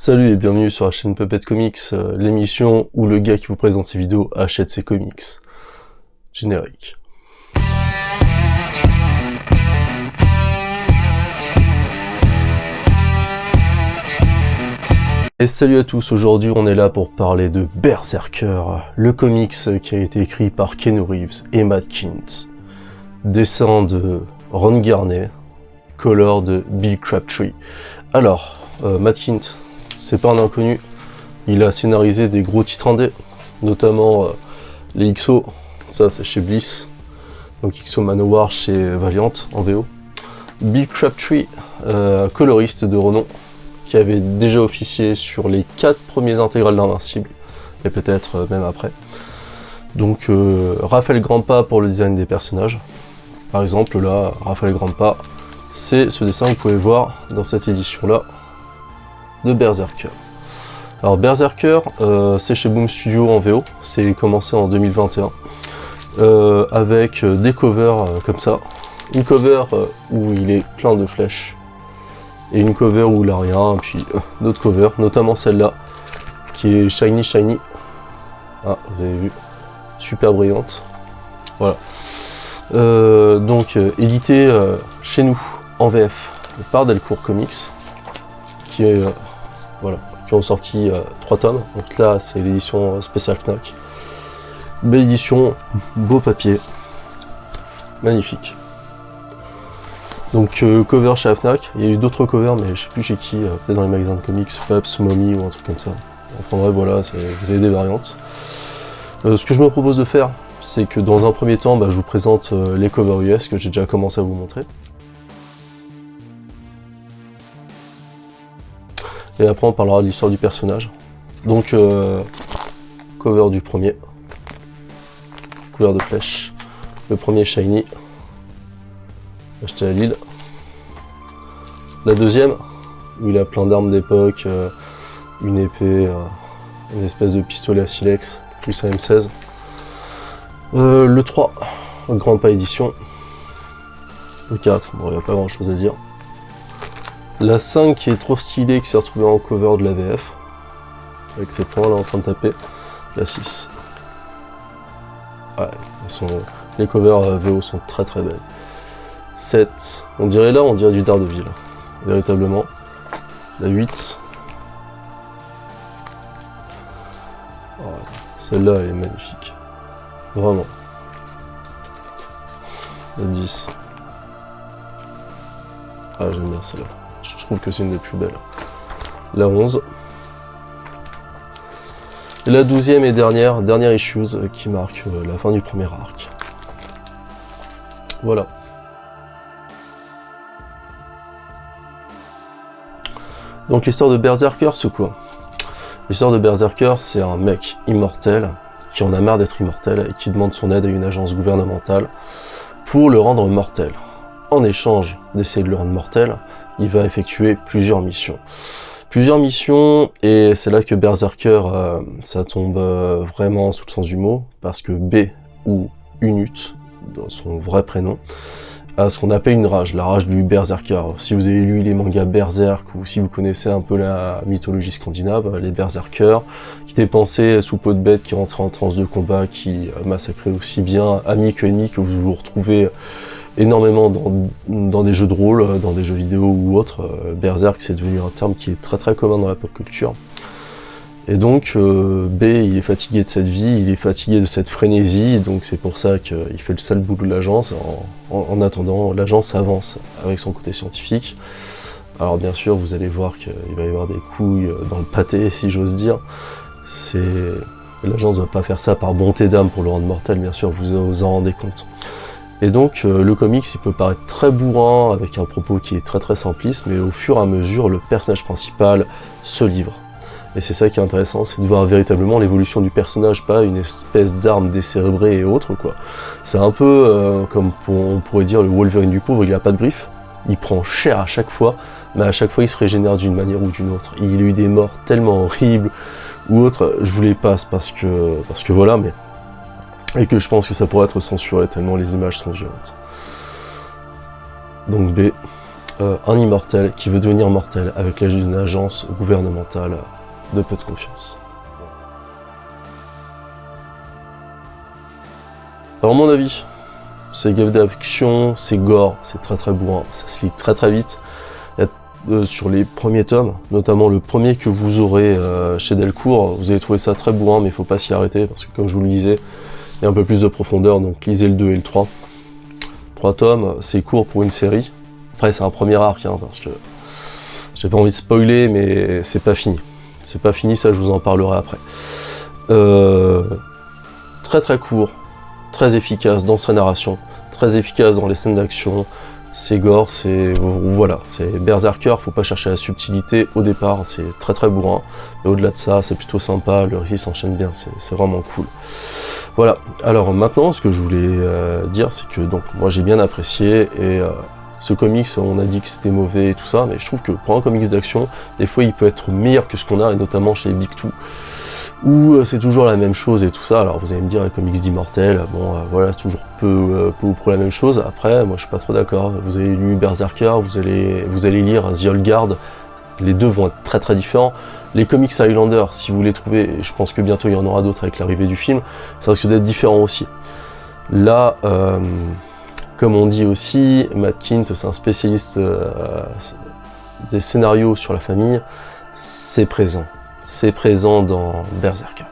Salut et bienvenue sur la chaîne Puppet Comics, l'émission où le gars qui vous présente ses vidéos achète ses comics. Générique. Et salut à tous, aujourd'hui on est là pour parler de Berserker, le comics qui a été écrit par Keanu Reeves et Matt Kindt. Dessin de Ron Garney, color de Bill Crabtree. Alors, Matt Kindt, c'est pas un inconnu, il a scénarisé des gros titres indés, notamment les XO, ça c'est chez Bliss, donc XO Manowar chez Valiant en VO. Bill Crabtree, coloriste de renom, qui avait déjà officié sur les 4 premiers intégrales d'Invincible, et peut-être même après. Donc Raphaël Grandpa pour le design des personnages. Par exemple là, Raphaël Grandpa, c'est ce dessin que vous pouvez voir dans cette édition-là de Berserker. Alors Berserker, c'est chez Boom Studio en VO, c'est commencé en 2021, avec des covers comme ça. Une cover où il est plein de flèches, et une cover où il a rien, puis d'autres covers, notamment celle-là, qui est Shiny Shiny. Ah, vous avez vu, super brillante. Voilà. Donc, édité chez nous, en VF, par Delcourt Comics, qui est... voilà, qui ont sorti 3 tomes. Donc là, c'est l'édition spéciale Fnac. Belle édition, beau papier, magnifique. Donc cover chez la Fnac, il y a eu d'autres covers, mais je sais plus chez qui, peut-être dans les magasins de comics, Peps, Mommy ou un truc comme ça. Enfin bref, voilà, vous avez des variantes. Ce que je me propose de faire, c'est que dans un premier temps, je vous présente les covers US que j'ai déjà commencé à vous montrer. Et après on parlera de l'histoire du personnage. Donc cover du premier, couleur de flèche, le premier Shiny, acheté à Lille. La deuxième, où il a plein d'armes d'époque, une épée, une espèce de pistolet à silex, plus un M16. Le 3, Grandpa édition. Le 4, bon il n'y a pas grand chose à dire. La 5 qui est trop stylée, qui s'est retrouvée en cover de la VF, avec ses points là en train de taper. La 6. Ouais, les covers VO sont très très belles. 7, on dirait du Daredevil, véritablement. La 8. Oh, celle-là elle est magnifique. Vraiment. La 10. Ah j'aime bien celle-là. Je trouve que c'est une des plus belles. La 11. Et la 12e et dernière issues qui marque la fin du premier arc. Voilà. Donc l'histoire de Berserker, c'est quoi? L'histoire de Berserker, c'est un mec immortel qui en a marre d'être immortel et qui demande son aide à une agence gouvernementale pour le rendre mortel. En échange d'essayer de le rendre mortel, il va effectuer plusieurs missions. Et c'est là que Berserker, ça tombe vraiment sous le sens du mot, parce que B, ou Unut, dans son vrai prénom, a ce qu'on appelle une rage, la rage du Berserker. Si vous avez lu les mangas Berserk, ou si vous connaissez un peu la mythologie scandinave, les Berserkers, qui dépensaient sous peau de bête, qui rentraient en transe de combat, qui massacraient aussi bien amis que ennemis, que vous retrouvez énormément dans des jeux de rôle, dans des jeux vidéo ou autres. Berserk, c'est devenu un terme qui est très très commun dans la pop culture. Et donc B, il est fatigué de cette vie, il est fatigué de cette frénésie, donc c'est pour ça qu'il fait le sale boulot de l'agence. En attendant, l'agence avance avec son côté scientifique. Alors bien sûr, vous allez voir qu'il va y avoir des couilles dans le pâté, si j'ose dire. L'agence ne va pas faire ça par bonté d'âme pour le rendre mortel, bien sûr, vous en rendez compte. Et donc le comics, il peut paraître très bourrin, avec un propos qui est très très simpliste, mais au fur et à mesure, le personnage principal se livre. Et c'est ça qui est intéressant, c'est de voir véritablement l'évolution du personnage, pas une espèce d'arme décérébrée et autres, quoi. C'est un peu comme on pourrait dire le Wolverine du pauvre, il a pas de griffes, il prend cher à chaque fois, mais à chaque fois il se régénère d'une manière ou d'une autre. Il a eu des morts tellement horribles ou autres, je vous les passe parce que voilà, mais... Et que je pense que ça pourrait être censuré tellement les images sont violentes. Donc B. un immortel qui veut devenir mortel avec l'aide d'une agence gouvernementale de peu de confiance. Alors, à mon avis, c'est gave d'action, c'est gore, c'est très très bourrin, ça se lit très très vite. Sur les premiers tomes, notamment le premier que vous aurez chez Delcourt, vous allez trouver ça très bourrin, mais il faut pas s'y arrêter, parce que comme je vous le disais, il y a un peu plus de profondeur, donc lisez le 2 et le 3. 3 tomes, c'est court pour une série. Après, c'est un premier arc, hein, parce que j'ai pas envie de spoiler, mais c'est pas fini. C'est pas fini, ça je vous en parlerai après. Très très court, très efficace dans sa narration, très efficace dans les scènes d'action. C'est gore, c'est voilà, c'est Berserker, faut pas chercher la subtilité au départ, c'est très très bourrin, mais au-delà de ça, c'est plutôt sympa, le récit s'enchaîne bien, c'est vraiment cool. Voilà, alors maintenant, ce que je voulais dire, c'est que donc moi j'ai bien apprécié, et ce comics, on a dit que c'était mauvais et tout ça, mais je trouve que pour un comics d'action, des fois il peut être meilleur que ce qu'on a, et notamment chez les Big Two, où c'est toujours la même chose et tout ça. Alors vous allez me dire, les comics d'Immortel, bon voilà, c'est toujours peu ou prou la même chose. Après, moi je suis pas trop d'accord. Vous avez lu Berserker, vous allez lire The Old Guard, les deux vont être très très différents. Les comics Highlander, si vous les trouvez, et je pense que bientôt il y en aura d'autres avec l'arrivée du film, ça risque d'être différent aussi. Là, comme on dit aussi, Matt Kindt, c'est un spécialiste des scénarios sur la famille, c'est présent. C'est présent dans Berserker.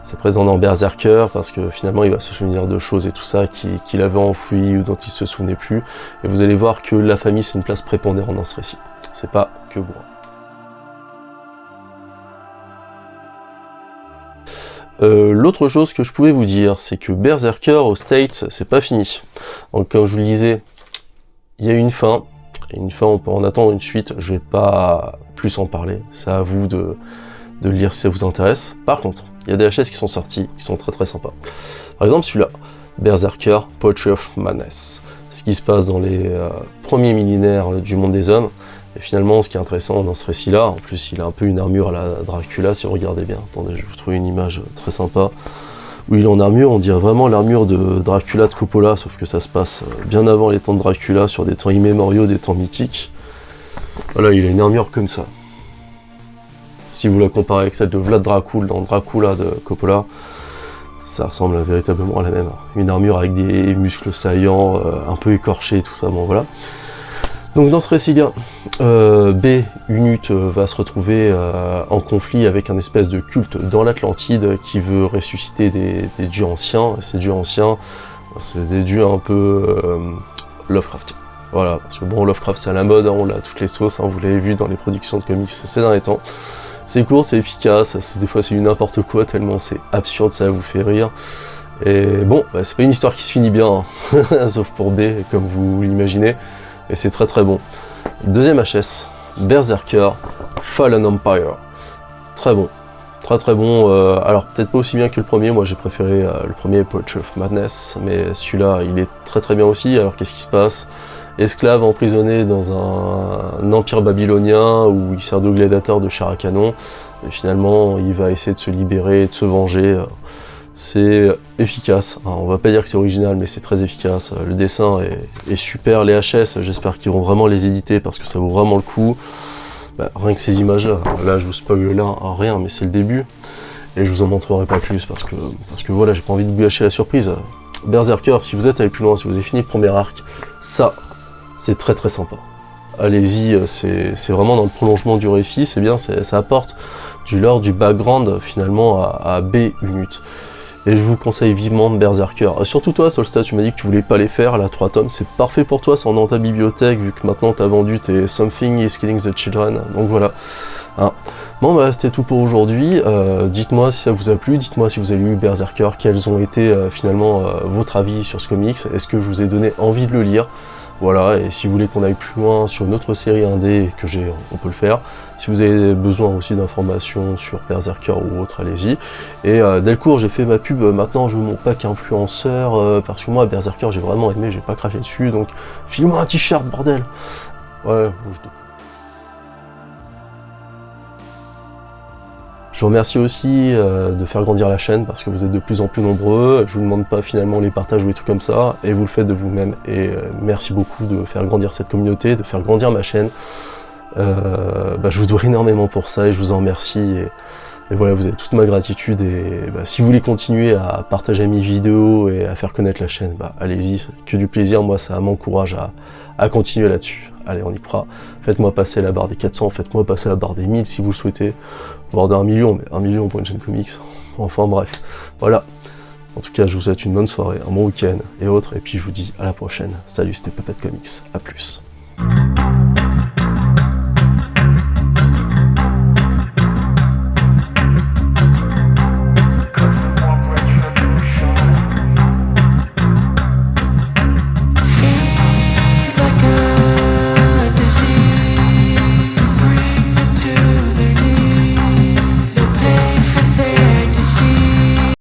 C'est présent dans Berserker parce que finalement il va se souvenir de choses et tout ça qu'il avait enfoui ou dont il se souvenait plus. Et vous allez voir que la famille c'est une place prépondérante dans ce récit. C'est pas que bourrin. L'autre chose que je pouvais vous dire, c'est que Berserker aux States, c'est pas fini. Donc comme je vous le disais, il y a une fin. Et une fin, on peut en attendre une suite. Je vais pas plus en parler. C'est à vous de le lire si ça vous intéresse. Par contre, il y a des HS qui sont sortis, qui sont très très sympas. Par exemple celui-là, Berserker, Poetry of Madness. Ce qui se passe dans les premiers millénaires du monde des hommes. Et finalement, ce qui est intéressant dans ce récit-là, en plus il a un peu une armure à la Dracula, si vous regardez bien. Attendez, je vais vous trouver une image très sympa. Où il est en armure, on dirait vraiment l'armure de Dracula de Coppola, sauf que ça se passe bien avant les temps de Dracula, sur des temps immémoriaux, des temps mythiques. Voilà, il a une armure comme ça. Si vous la comparez avec celle de Vlad Dracul dans Dracula de Coppola, ça ressemble véritablement à la même. Une armure avec des muscles saillants, un peu écorchés, tout ça, bon voilà. Donc dans ce récit-là, B, Unut va se retrouver en conflit avec un espèce de culte dans l'Atlantide qui veut ressusciter des dieux anciens. Et ces dieux anciens, c'est des dieux un peu Lovecraftiens. Voilà, parce que bon, Lovecraft c'est à la mode, hein, on l'a à toutes les sauces, hein, vous l'avez vu dans les productions de comics ces derniers temps. C'est court, c'est efficace, des fois c'est du n'importe quoi, tellement c'est absurde, ça vous fait rire. Et bon, bah, c'est pas une histoire qui se finit bien, hein, sauf pour B, comme vous l'imaginez, et c'est très très bon. Deuxième HS, Berserker, Fallen Empire. Très bon, très très bon, alors peut-être pas aussi bien que le premier, moi j'ai préféré le premier Poetry of Madness, mais celui-là il est très très bien aussi. Alors qu'est-ce qui se passe? Esclave emprisonné dans un empire babylonien où il sert de gladiateur de chair à canon, et finalement il va essayer de se libérer, de se venger. C'est efficace, hein. On va pas dire que c'est original, mais c'est très efficace. Le dessin est super, les HS, j'espère qu'ils vont vraiment les éditer parce que ça vaut vraiment le coup. Bah, rien que ces images là je vous spoil là, rien, mais c'est le début, et je vous en montrerai pas plus parce que voilà, j'ai pas envie de vous gâcher la surprise. Berserker, si vous êtes allé plus loin, si vous avez fini le premier arc, ça c'est très très sympa. Allez-y, c'est vraiment dans le prolongement du récit, c'est bien, ça apporte du lore, du background finalement à B Unut. Et je vous conseille vivement Berserker. Surtout toi, Solstas, tu m'as dit que tu voulais pas les faire, là, 3 tomes, c'est parfait pour toi, c'est dans ta bibliothèque, vu que maintenant t'as vendu tes Something is Killing the Children, donc voilà. Hein. Bon bah c'était tout pour aujourd'hui, dites-moi si ça vous a plu, dites-moi si vous avez lu Berserker, quels ont été finalement votre avis sur ce comics, est-ce que je vous ai donné envie de le lire? Voilà, et si vous voulez qu'on aille plus loin sur une autre série indé que j'ai, on peut le faire. Si vous avez besoin aussi d'informations sur Berserker ou autre, allez-y. Et Delcourt, j'ai fait ma pub, maintenant je veux mon pack influenceur, parce que moi Berserker j'ai vraiment aimé, j'ai pas craché dessus, donc file-moi un t-shirt, bordel. Ouais, je Je vous remercie aussi de faire grandir la chaîne parce que vous êtes de plus en plus nombreux. Je vous demande pas finalement les partages ou les trucs comme ça, et vous le faites de vous-même. Et merci beaucoup de faire grandir cette communauté, de faire grandir ma chaîne. Je vous dois énormément pour ça et je vous en remercie. Et voilà, vous avez toute ma gratitude. Et si vous voulez continuer à partager mes vidéos et à faire connaître la chaîne, allez-y, c'est que du plaisir. Moi, ça m'encourage à continuer là-dessus. Allez, on y croit. Faites-moi passer la barre des 400, faites-moi passer la barre des 1000 si vous le souhaitez. Voire d'un million, mais 1 million pour une chaîne comics. Enfin bref, voilà. En tout cas, je vous souhaite une bonne soirée, un bon week-end et autres. Et puis je vous dis à la prochaine. Salut, c'était Papette Comics. À plus.